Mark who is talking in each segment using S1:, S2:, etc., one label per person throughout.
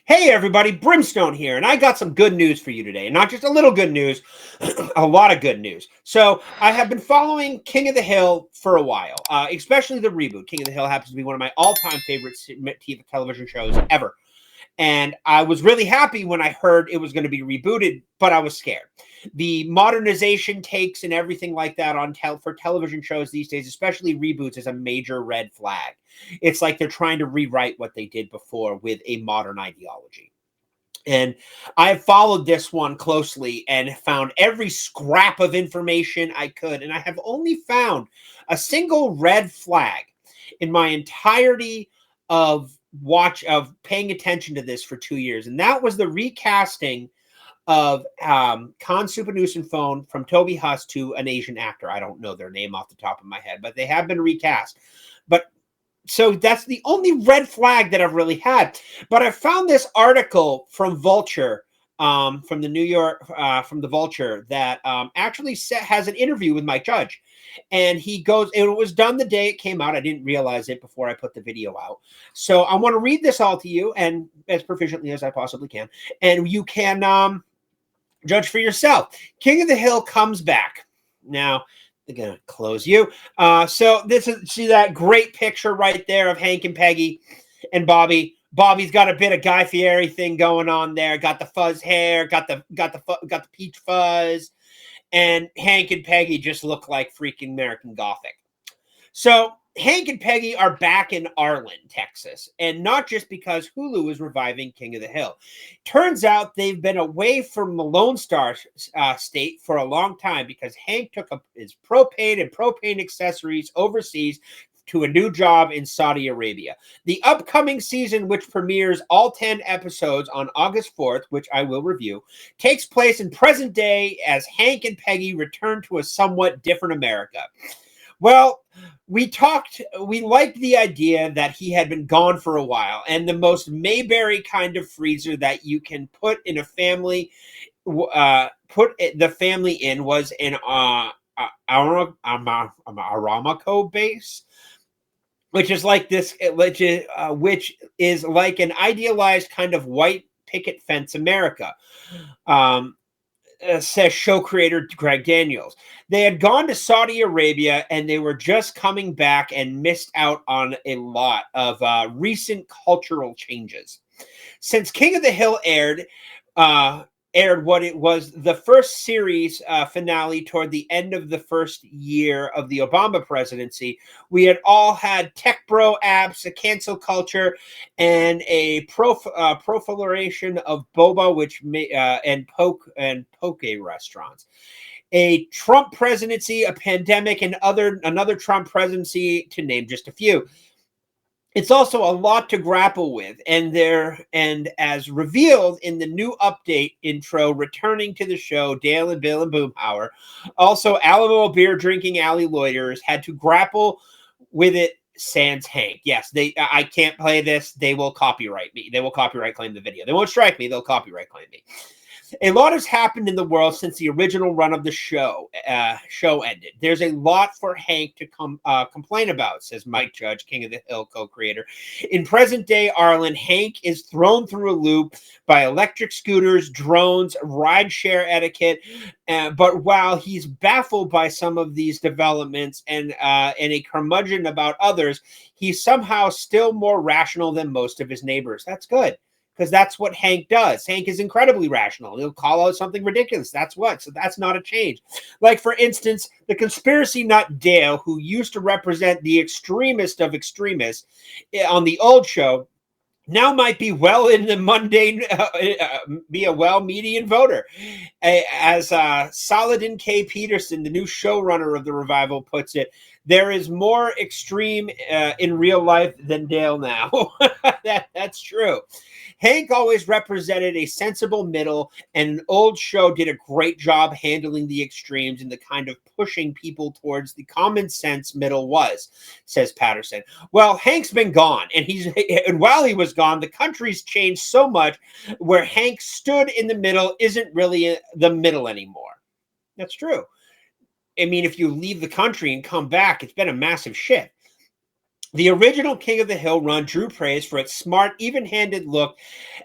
S1: Hey everybody, Brimstone here, and I got some good news for you today. And not just a little good news, a lot of good news. So I have been following King of the Hill for a while, especially the reboot. King of the Hill happens to be one of my all-time favorite TV television shows ever. And I was really happy when I heard it was going to be rebooted, but I was scared. The modernization takes and everything like that for television shows these days, especially reboots, is a major red flag. It's like they're trying to rewrite what they did before with a modern ideology. And I have followed this one closely and found every scrap of information I could. And I have only found a single red flag in my entirety of paying attention to this for 2 years. And that was the recasting of Khan Phone from Toby Huss to an Asian actor. I don't know their name off the top of my head, but they have been recast. But so that's the only red flag that I've really had. But I found this article from Vulture, from the New York, from the Vulture, that actually has an interview with Mike Judge. And he goes, it was done the day it came out. I didn't realize it before I put the video out. So I want to read this all to you, and as proficiently as I possibly can. And you can judge for yourself. King of the Hill comes back. Now, they're going to close you. So see that great picture right there of Hank and Peggy and Bobby. Bobby's got a bit of Guy Fieri thing going on there. Got the fuzz hair, got the peach fuzz. And Hank and Peggy just look like freaking American Gothic. So Hank and Peggy are back in Arlen, Texas, and not just because Hulu is reviving King of the Hill. Turns out they've been away from the Lone Star State for a long time because Hank took his propane and propane accessories overseas to a new job in Saudi Arabia. The upcoming season, which premieres all 10 episodes on August 4th, which I will review, takes place in present day as Hank and Peggy return to a somewhat different America. Well, we liked the idea that he had been gone for a while, and the most Mayberry kind of freezer that you can put in a family, put the family in was an Aramco base, which is like this, which is like an idealized kind of white picket fence America. Says show creator Greg Daniels. They had gone to Saudi Arabia and they were just coming back and missed out on a lot of recent cultural changes. Since King of the Hill aired what it was the first series finale toward the end of the first year of the Obama presidency, we had all had tech bro apps, a cancel culture, and a proliferation of boba, and poke restaurants. A Trump presidency, a pandemic, and another Trump presidency, to name just a few. It's also a lot to grapple with, and as revealed in the new update intro, returning to the show, Dale and Bill and Boomhauer, also Alamo beer drinking alley loiterers, had to grapple with it. Sans Hank. Yes, I can't play this. They will copyright me. They will copyright claim the video. They won't strike me. They'll copyright claim me. A lot has happened in the world since the original run of the show ended. There's a lot for Hank to complain about, says Mike Judge, King of the Hill co-creator. In present-day Arlen, Hank is thrown through a loop by electric scooters, drones, rideshare etiquette. But while he's baffled by some of these developments and a curmudgeon about others, he's somehow still more rational than most of his neighbors. That's good. Because that's what Hank does. Hank is incredibly rational. He'll call out something ridiculous. So that's not a change. Like, for instance, the conspiracy nut Dale, who used to represent the extremist of extremists on the old show, now might be well in the mundane, be a median voter. As Saladin K. Peterson, the new showrunner of the revival, puts it, there is more extreme in real life than Dale now. That's true. Hank always represented a sensible middle, and an old show did a great job handling the extremes and the kind of pushing people towards the common sense middle was, says Patterson. Well, Hank's been gone, and while he was gone, the country's changed so much where Hank stood in the middle isn't really the middle anymore. That's true. I mean, if you leave the country and come back, it's been a massive shift. The original King of the Hill run drew praise for its smart, even-handed look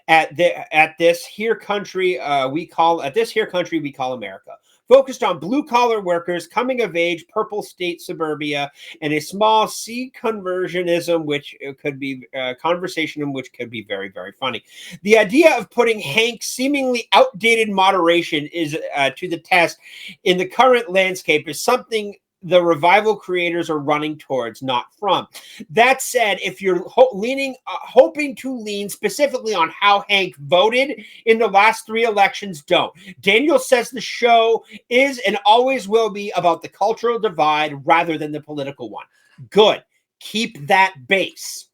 S1: at this here country we call America. Focused on blue-collar workers, coming-of-age, purple state suburbia, and a small C conversionism, which could be conversationism, which could be very, very funny. The idea of putting Hank's seemingly outdated moderation is to the test in the current landscape is something the revival creators are running towards, not from. That said, if you're hoping to lean specifically on how Hank voted in the last 3 elections, don't. Daniel says the show is and always will be about the cultural divide rather than the political one. Good. Keep that base.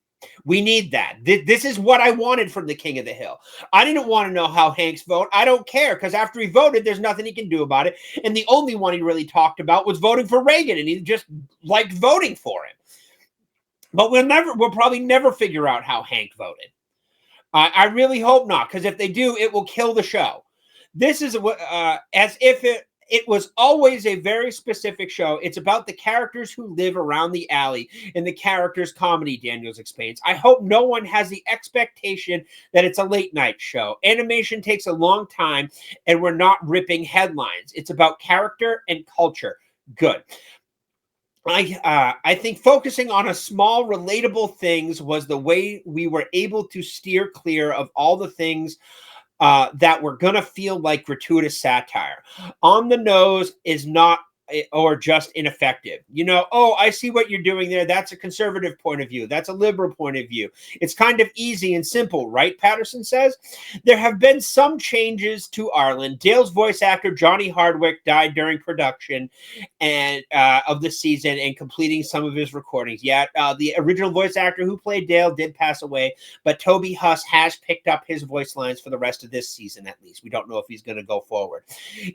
S1: We need that. This is what I wanted from the King of the Hill. I didn't want to know how Hank's vote. I don't care, because after he voted, there's nothing he can do about it. And the only one he really talked about was voting for Reagan, and he just liked voting for him. But we'll probably never figure out how Hank voted. I really hope not, because if they do, it will kill the show. This is as if it was always a very specific show. It's about the characters who live around the alley and the characters' comedy, Daniels explains. I hope no one has the expectation that it's a late night show. Animation takes a long time, and we're not ripping headlines. It's about character and culture. Good. I think focusing on a small, relatable things was the way we were able to steer clear of all the things that were going to feel like gratuitous satire. On the nose is not or just ineffective. Oh, I see what you're doing there. That's a conservative point of view. That's a liberal point of view. It's kind of easy and simple, right? Patterson says. There have been some changes to Arlen. Dale's voice actor, Johnny Hardwick, died during production and of the season and completing some of his recordings. Yet the original voice actor who played Dale did pass away, but Toby Huss has picked up his voice lines for the rest of this season, at least. We don't know if he's going to go forward.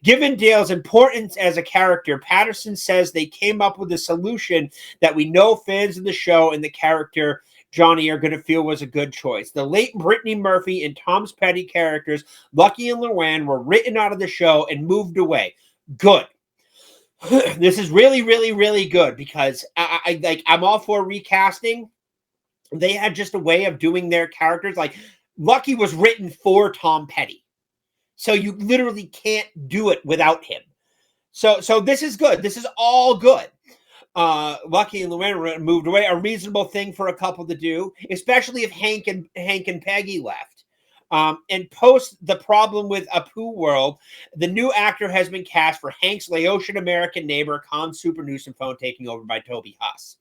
S1: Given Dale's importance as a character, Patterson says they came up with a solution that we know fans of the show and the character Johnny are going to feel was a good choice. The late Brittany Murphy and Tom's Petty characters, Lucky and Luann, were written out of the show and moved away. Good. This is really, really, really good, because I'm all for recasting. They had just a way of doing their characters. Like, Lucky was written for Tom Petty, so you literally can't do it without him. So this is good. This is all good. Lucky and Luann moved away, a reasonable thing for a couple to do, especially if Hank and Peggy left. And post the problem with Apu World, the new actor has been cast for Hank's Laotian American neighbor, Con Super Phone, taking over by Toby Huss.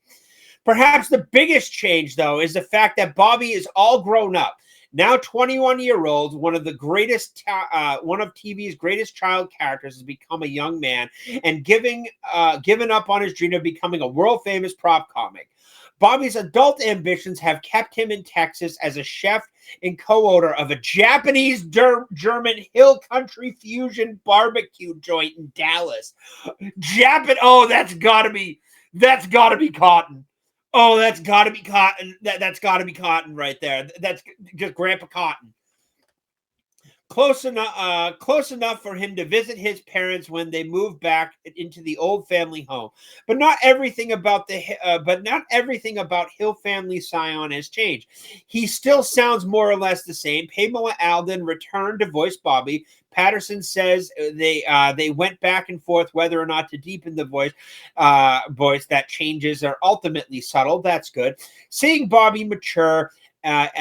S1: Perhaps the biggest change, though, is the fact that Bobby is all grown up. Now 21-year-old, one of TV's greatest child characters, has become a young man and given up on his dream of becoming a world-famous prop comic. Bobby's adult ambitions have kept him in Texas as a chef and co-owner of a Japanese-German hill country fusion barbecue joint in Dallas. That's gotta be Cotton. Oh, that's got to be Cotton. That's got to be Cotton right there. That's just Grandpa Cotton. Close enough for him to visit his parents when they move back into the old family home. But not everything about Hill Family Scion has changed. He still sounds more or less the same. Pamela Alden returned to voice Bobby. Patterson says they went back and forth whether or not to deepen the voice. That changes are ultimately subtle. That's good. Seeing Bobby mature. Where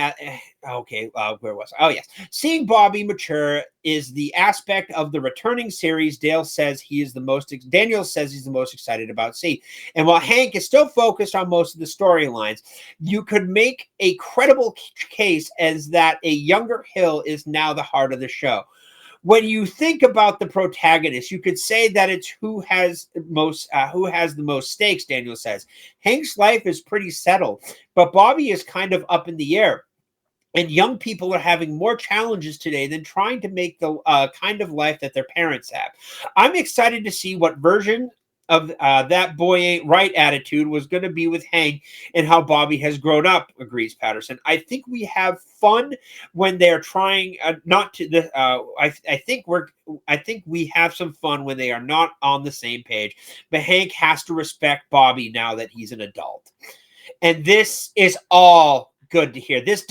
S1: was I? Oh, yes. Seeing Bobby mature is the aspect of the returning series Daniel says he's the most excited about. And while Hank is still focused on most of the storylines, you could make a credible case as that a younger Hill is now the heart of the show. When you think about the protagonist, you could say that it's who has the most stakes, Daniel says. Hank's life is pretty settled, but Bobby is kind of up in the air. And young people are having more challenges today than trying to make the kind of life that their parents have. I'm excited to see what version of that boy ain't right attitude was going to be with Hank and how Bobby has grown up, agrees Patterson. I think we have fun when they're trying not to. I think we have some fun when they are not on the same page. But Hank has to respect Bobby now that he's an adult. And this is all good to hear. This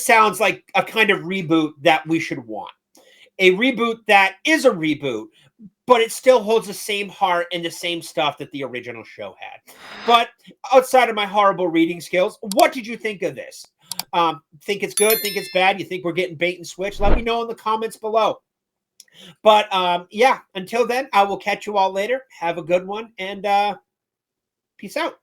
S1: sounds like a kind of reboot that we should want. A reboot that is a reboot, but it still holds the same heart and the same stuff that the original show had. But outside of my horrible reading skills, what did you think of this? Think it's good? Think it's bad? You think we're getting bait and switch? Let me know in the comments below. But yeah, until then, I will catch you all later. Have a good one, and peace out.